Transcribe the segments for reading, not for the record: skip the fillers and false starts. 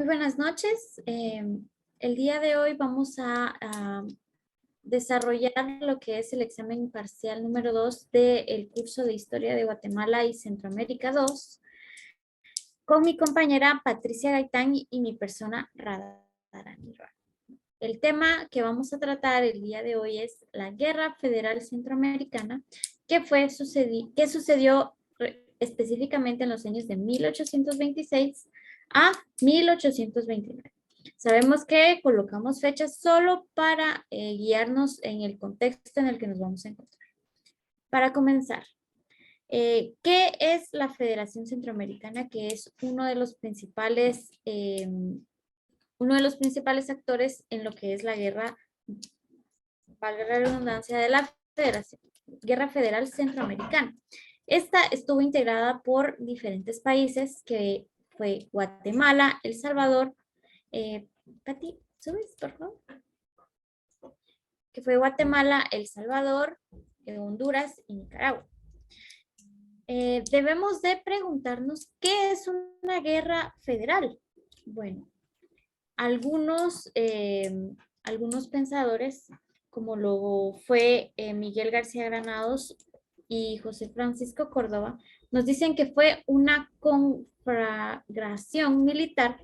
Muy buenas noches. El día de hoy vamos a desarrollar lo que es el examen parcial número 2 del curso de Historia de Guatemala y Centroamérica 2 con mi compañera Patricia Gaitán y mi persona Radharani Roa. El tema que vamos a tratar el día de hoy es la Guerra Federal Centroamericana, que sucedió específicamente en los años de 1826 a 1829. Sabemos que colocamos fechas solo para guiarnos en el contexto en el que nos vamos a encontrar. Para comenzar, ¿qué es la Federación Centroamericana? Que es uno de los principales actores en lo que es la guerra, valga la redundancia, de la Federación, Guerra Federal Centroamericana. Esta estuvo integrada por diferentes países que fue Guatemala, El Salvador, Pati, ¿subes, por favor? Que fue Guatemala, El Salvador, Honduras y Nicaragua. Debemos de preguntarnos qué es una guerra federal. Bueno, algunos pensadores, como lo fue Miguel García Granados y José Francisco Córdoba, nos dicen que fue una conflagración militar,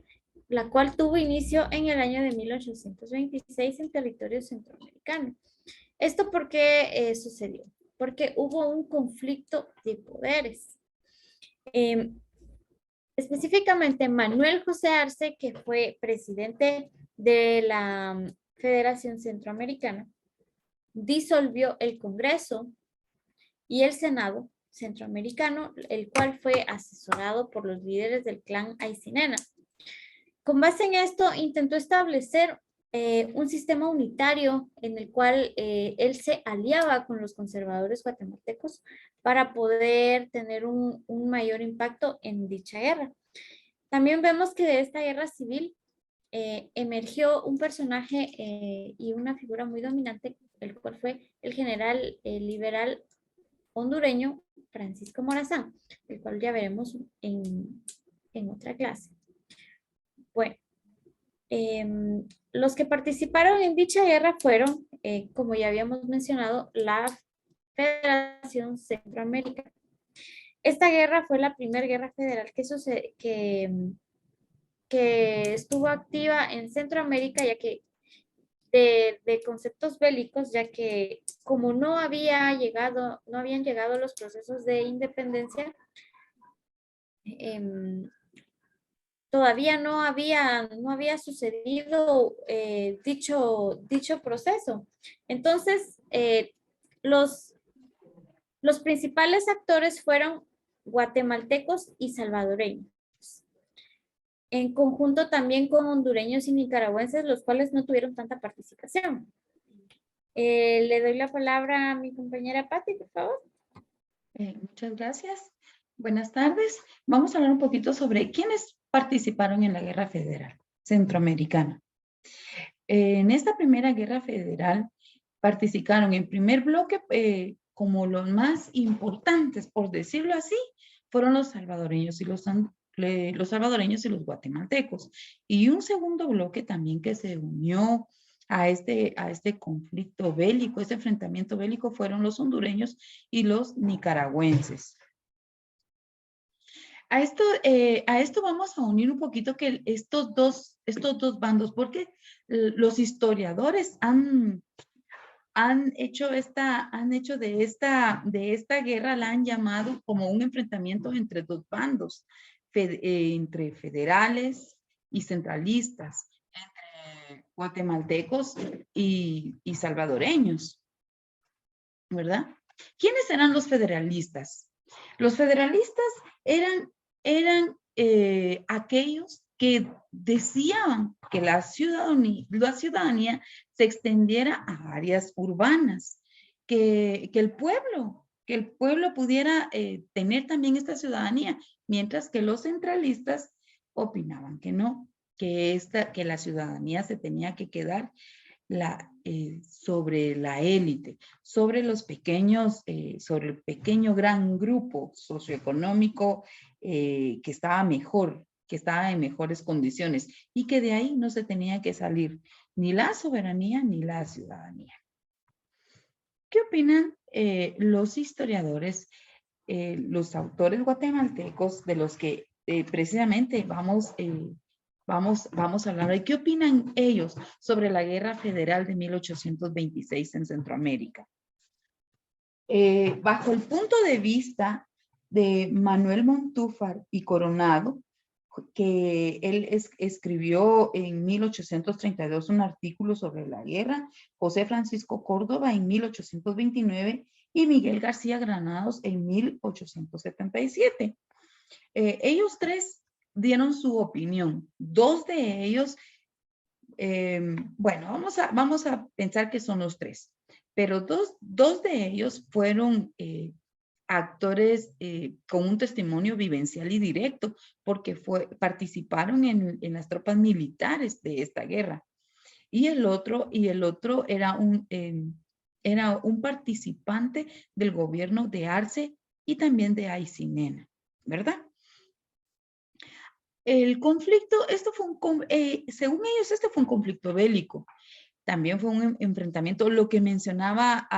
la cual tuvo inicio en el año de 1826 en territorio centroamericano. ¿Esto por qué sucedió? Porque hubo un conflicto de poderes. Específicamente, Manuel José Arce, que fue presidente de la Federación Centroamericana, disolvió el Congreso y el Senado centroamericano, el cual fue asesorado por los líderes del clan Aycinena. Con base en esto, intentó establecer un sistema unitario en el cual él se aliaba con los conservadores guatemaltecos para poder tener un mayor impacto en dicha guerra. También vemos que de esta guerra civil emergió un personaje y una figura muy dominante, el cual fue el general liberal hondureño Francisco Morazán, el cual ya veremos en otra clase. Bueno, los que participaron en dicha guerra fueron, como ya habíamos mencionado, la Federación Centroamericana. Esta guerra fue la primera guerra federal que estuvo activa en Centroamérica, ya que de conceptos bélicos, ya que como no habían llegado los procesos de independencia, todavía no había sucedido dicho proceso. Entonces, los principales actores fueron guatemaltecos y salvadoreños, en conjunto también con hondureños y nicaragüenses, los cuales no tuvieron tanta participación. Le doy la palabra a mi compañera Patti, por favor. Muchas gracias. Buenas tardes. Vamos a hablar un poquito sobre quiénes participaron en la Guerra Federal Centroamericana. En esta primera Guerra Federal participaron en primer bloque, como los más importantes, por decirlo así, fueron los salvadoreños y los guatemaltecos. Y un segundo bloque también que se unió a este conflicto bélico, este enfrentamiento bélico, fueron los hondureños y los nicaragüenses. A esto vamos a unir un poquito que estos dos bandos, porque los historiadores han hecho de esta guerra, la han llamado como un enfrentamiento entre dos bandos, entre federales y centralistas, entre guatemaltecos y salvadoreños, ¿verdad? ¿Quiénes eran los federalistas? Los federalistas eran aquellos que deseaban que la ciudadanía se extendiera a áreas urbanas, que el pueblo pudiera tener también esta ciudadanía, mientras que los centralistas opinaban que no, que la ciudadanía se tenía que quedar sobre la élite, sobre los pequeños, sobre el pequeño gran grupo socioeconómico que estaba mejor que estaba en mejores condiciones y que de ahí no se tenía que salir ni la soberanía ni la ciudadanía. ¿Qué opinan los historiadores, los autores guatemaltecos de los que precisamente vamos a hablar hoy? ¿Qué opinan ellos sobre la Guerra Federal de 1826 en Centroamérica? Bajo el punto de vista de Manuel Montúfar y Coronado, que él escribió en 1832 un artículo sobre la guerra, José Francisco Córdoba en 1829 y Miguel García Granados en 1877. Ellos tres dieron su opinión. Dos de ellos, bueno, vamos a pensar que son los tres, pero dos de ellos fueron actores con un testimonio vivencial y directo, porque participaron en las tropas militares de esta guerra. Y el otro era un participante del gobierno de Arce y también de Aycinena, ¿verdad? El conflicto, según ellos, este fue un conflicto bélico. También fue un enfrentamiento, lo que mencionaba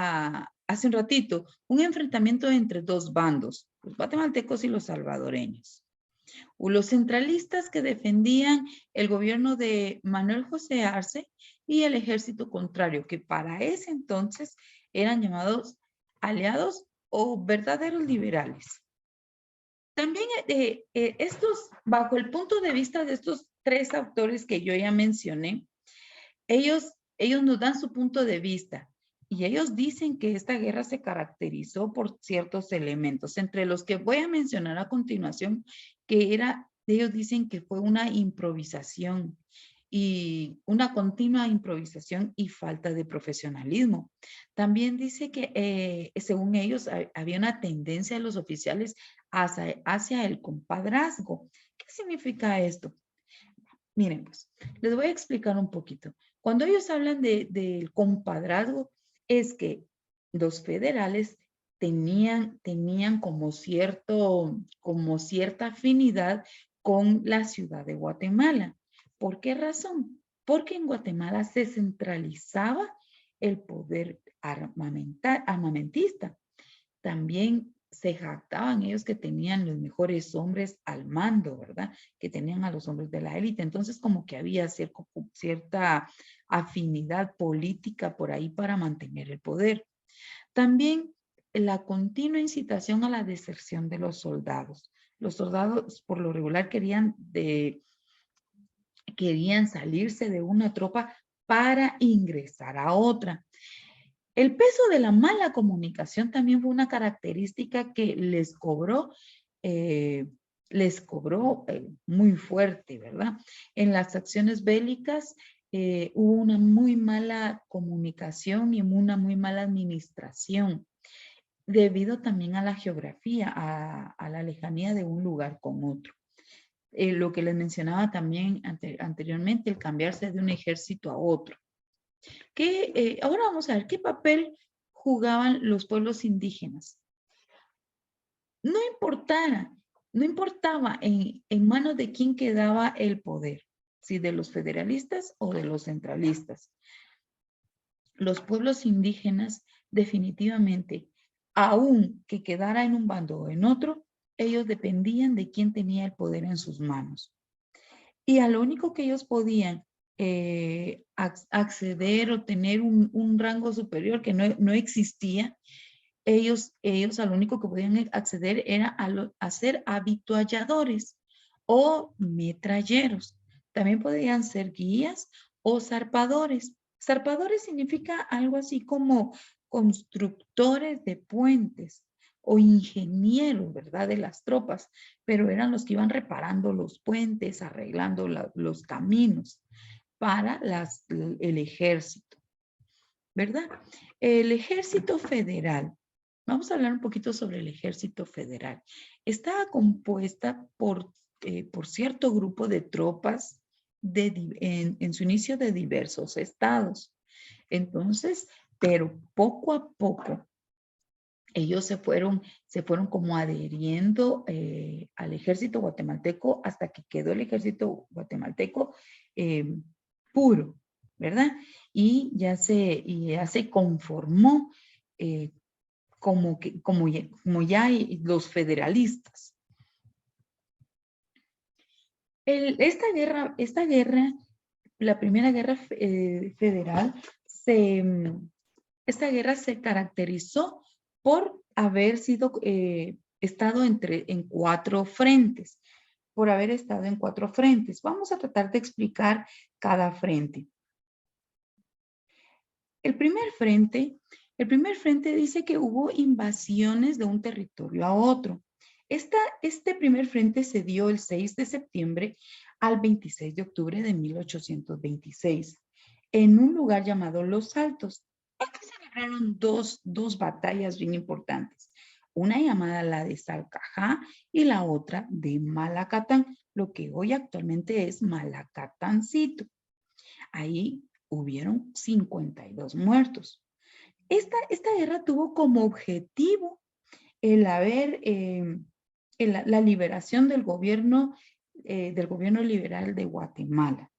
hace un ratito, un enfrentamiento entre dos bandos, los guatemaltecos y los salvadoreños. Los centralistas que defendían el gobierno de Manuel José Arce y el ejército contrario, que para ese entonces eran llamados aliados o verdaderos liberales. También bajo el punto de vista de estos tres autores que yo ya mencioné, ellos nos dan su punto de vista y ellos dicen que esta guerra se caracterizó por ciertos elementos, entre los que voy a mencionar a continuación, ellos dicen que fue una improvisación y una continua improvisación y falta de profesionalismo. También dice que según ellos había una tendencia de los oficiales hacia el compadrazgo. ¿Qué significa esto? Miren, pues, les voy a explicar un poquito. Cuando ellos hablan del compadrazgo, es que los federales tenían como cierta afinidad con la ciudad de Guatemala. ¿Por qué razón? Porque en Guatemala se centralizaba el poder armamentista. También se jactaban ellos que tenían los mejores hombres al mando, ¿verdad? Que tenían a los hombres de la élite. Entonces, como que había cierta afinidad política por ahí para mantener el poder. También la continua incitación a la deserción de los soldados. Los soldados, por lo regular, querían salirse de una tropa para ingresar a otra. El peso de la mala comunicación también fue una característica que les cobró muy fuerte, ¿verdad? En las acciones bélicas hubo una muy mala comunicación y una muy mala administración, debido también a la geografía, a la lejanía de un lugar con otro. Lo que les mencionaba también anteriormente, el cambiarse de un ejército a otro. Ahora vamos a ver qué papel jugaban los pueblos indígenas. No importaba en manos de quién quedaba el poder, si de los federalistas o de los centralistas. Los pueblos indígenas definitivamente, aun que quedara en un bando o en otro, ellos dependían de quién tenía el poder en sus manos. Y a lo único que ellos podían acceder o tener un rango superior que no existía, ellos a lo único que podían acceder era a ser habitualladores o metralleros. También podían ser guías o zarpadores. Zarpadores significa algo así como constructores de puentes o ingenieros, ¿verdad? De las tropas, pero eran los que iban reparando los puentes, arreglando los caminos para el ejército, ¿verdad? El ejército federal. Vamos a hablar un poquito sobre el ejército federal. Estaba compuesta por cierto grupo de tropas en su inicio de diversos estados. Entonces, pero poco a poco, ellos se fueron como adheriendo al ejército guatemalteco hasta que quedó el ejército guatemalteco puro, ¿verdad? Y ya se conformó como ya los federalistas. Esta guerra, la primera guerra federal, esta guerra se caracterizó por haber estado en 4 frentes, por haber estado en 4 frentes. Vamos a tratar de explicar cada frente. El primer frente dice que hubo invasiones de un territorio a otro. Este primer frente se dio el 6 de septiembre al 26 de octubre de 1826 en un lugar llamado Los Altos. Aquí se libraron dos batallas bien importantes. Una llamada la de Salcajá y la otra de Malacatán, lo que hoy actualmente es Malacatancito. Ahí hubieron 52 muertos. Esta guerra tuvo como objetivo la liberación del gobierno liberal de Guatemala.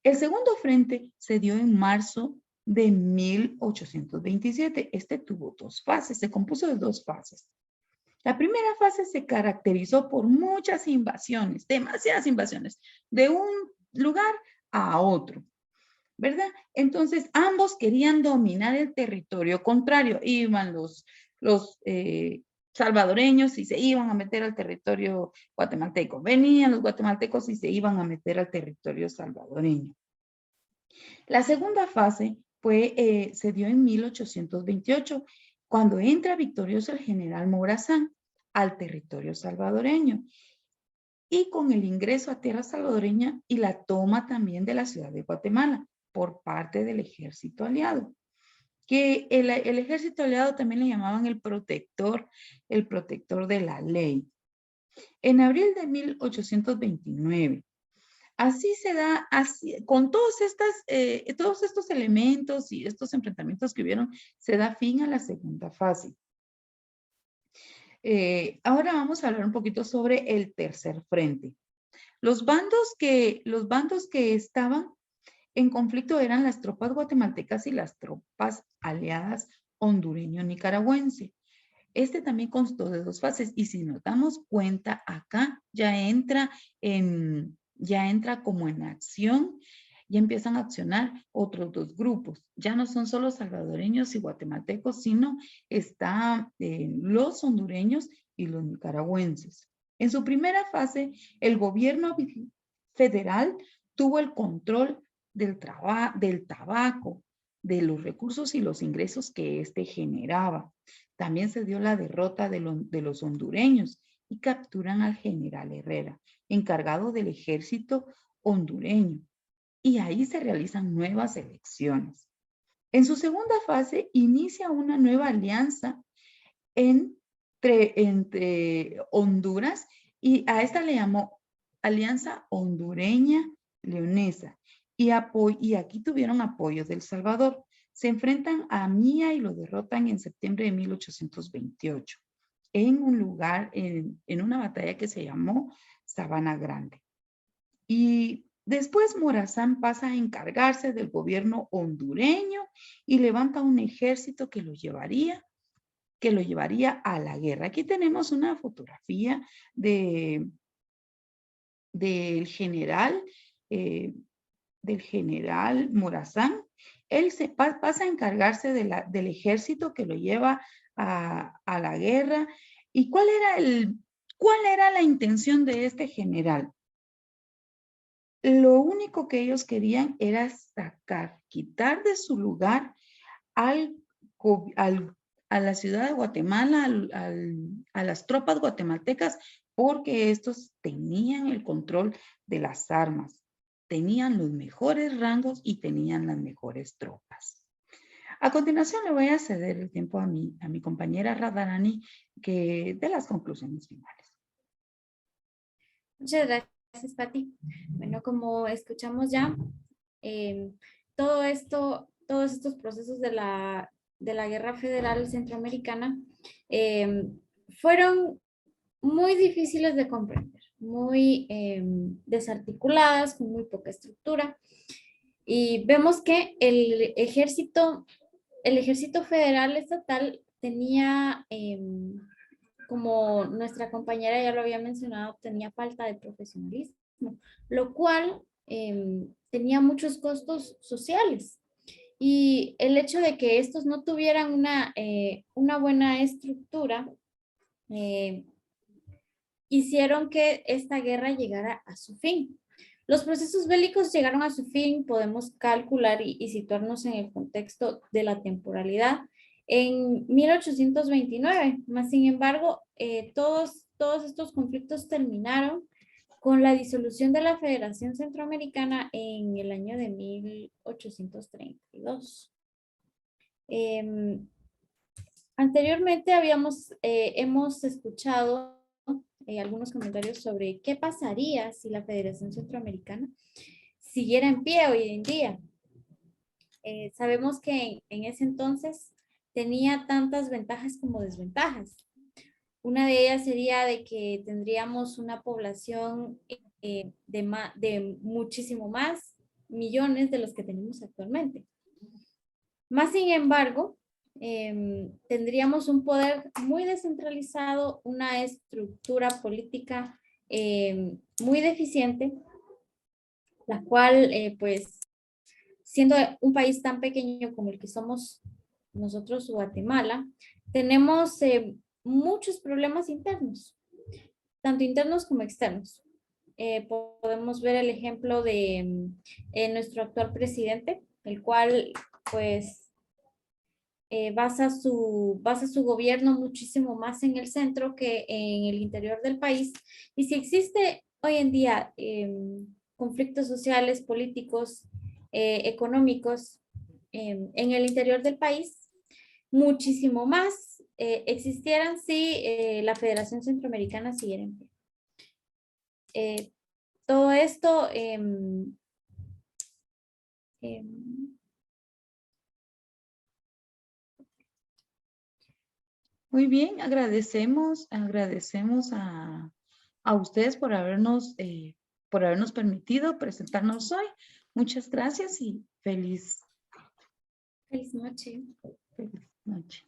El segundo frente se dio en marzo de 1827. Este tuvo 2 fases, se compuso de 2 fases. La primera fase se caracterizó por muchas invasiones, demasiadas invasiones, de un lugar a otro, ¿verdad? Entonces, ambos querían dominar el territorio contrario. Iban los salvadoreños y se iban a meter al territorio guatemalteco. Venían los guatemaltecos y se iban a meter al territorio salvadoreño. La segunda fase se dio en 1828, cuando entra victorioso el general Morazán al territorio salvadoreño y con el ingreso a tierra salvadoreña y la toma también de la ciudad de Guatemala por parte del ejército aliado, que el ejército aliado también le llamaban el protector de la ley. En abril de 1829, así se da, con todos estos elementos y estos enfrentamientos que hubieron, se da fin a la segunda fase. Ahora vamos a hablar un poquito sobre el tercer frente. Los bandos que estaban en conflicto eran las tropas guatemaltecas y las tropas aliadas hondureño-nicaragüense. Este también constó de 2 fases y si nos damos cuenta acá ya entra como en acción, ya empiezan a accionar otros 2 grupos. Ya no son solo salvadoreños y guatemaltecos, sino están los hondureños y los nicaragüenses. En su primera fase, el gobierno federal tuvo el control del tabaco, de los recursos y los ingresos que éste generaba. También se dio la derrota de los hondureños y capturan al general Herrera, encargado del ejército hondureño. Y ahí se realizan nuevas elecciones. En su segunda fase inicia una nueva alianza entre Honduras y a esta le llamó Alianza Hondureña Leonesa. Y aquí tuvieron apoyo de El Salvador. Se enfrentan a Mía y lo derrotan en septiembre de 1828 en un lugar, en una batalla que se llamó Sabana Grande. Y después Morazán pasa a encargarse del gobierno hondureño y levanta un ejército que lo llevaría a la guerra. Aquí tenemos una fotografía del general Morazán. Él pasa a encargarse del ejército que lo lleva a la guerra. ¿Y cuál era la intención de este general? Lo único que ellos querían era quitar de su lugar a la ciudad de Guatemala, a las tropas guatemaltecas, porque estos tenían el control de las armas, tenían los mejores rangos y tenían las mejores tropas. A continuación le voy a ceder el tiempo a mi compañera Radharani que dé las conclusiones finales. Muchas gracias, Pati. Bueno, como escuchamos ya, todos estos procesos de la Guerra Federal Centroamericana fueron muy difíciles de comprender, muy desarticuladas, con muy poca estructura. Y vemos que el ejército federal estatal tenía, como nuestra compañera ya lo había mencionado, tenía falta de profesionalismo, lo cual tenía muchos costos sociales. Y el hecho de que estos no tuvieran una buena estructura, hicieron que esta guerra llegara a su fin. Los procesos bélicos llegaron a su fin, podemos calcular y situarnos en el contexto de la temporalidad en 1829, más sin embargo, todos estos conflictos terminaron con la disolución de la Federación Centroamericana en el año de 1832. Anteriormente hemos escuchado algunos comentarios sobre qué pasaría si la Federación Centroamericana siguiera en pie hoy en día. Sabemos que en ese entonces tenía tantas ventajas como desventajas. Una de ellas sería de que tendríamos una población de muchísimo más millones de los que tenemos actualmente. Más sin embargo, tendríamos un poder muy descentralizado, una estructura política muy deficiente, la cual, pues, siendo un país tan pequeño como el que somos nosotros, Guatemala, tenemos muchos problemas internos, tanto internos como externos. Podemos ver el ejemplo de nuestro actual presidente, el cual, pues, basa su gobierno muchísimo más en el centro que en el interior del país. Y si existe hoy en día conflictos sociales, políticos, económicos en el interior del país, muchísimo más existieran si la Federación Centroamericana siguiera en pie. Todo esto Muy bien, agradecemos a ustedes por habernos permitido presentarnos hoy. Muchas gracias y feliz feliz noche. noche.